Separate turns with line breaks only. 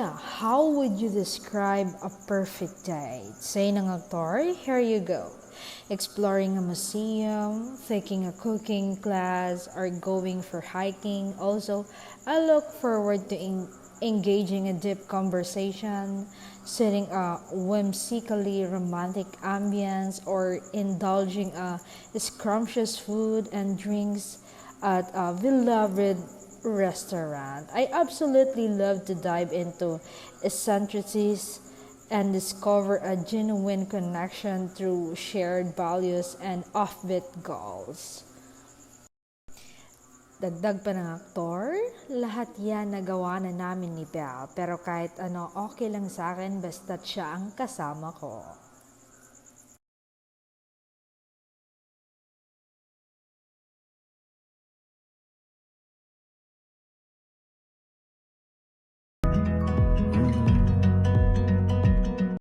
Bea, how would you describe a perfect date? Say ng aktor, here you go. Exploring a museum, taking a cooking class, or going for hiking. Also, I look forward to engaging a deep conversation, setting a whimsically romantic ambience, or indulging a scrumptious food and drinks at a beloved restaurant. I absolutely love to dive into eccentricities and discover a genuine connection through shared values and offbeat goals. Dagdag pa ng aktor, lahat yan nagawa na namin ni Belle, pero kahit ano okay lang sa akin basta't siya ang kasama ko.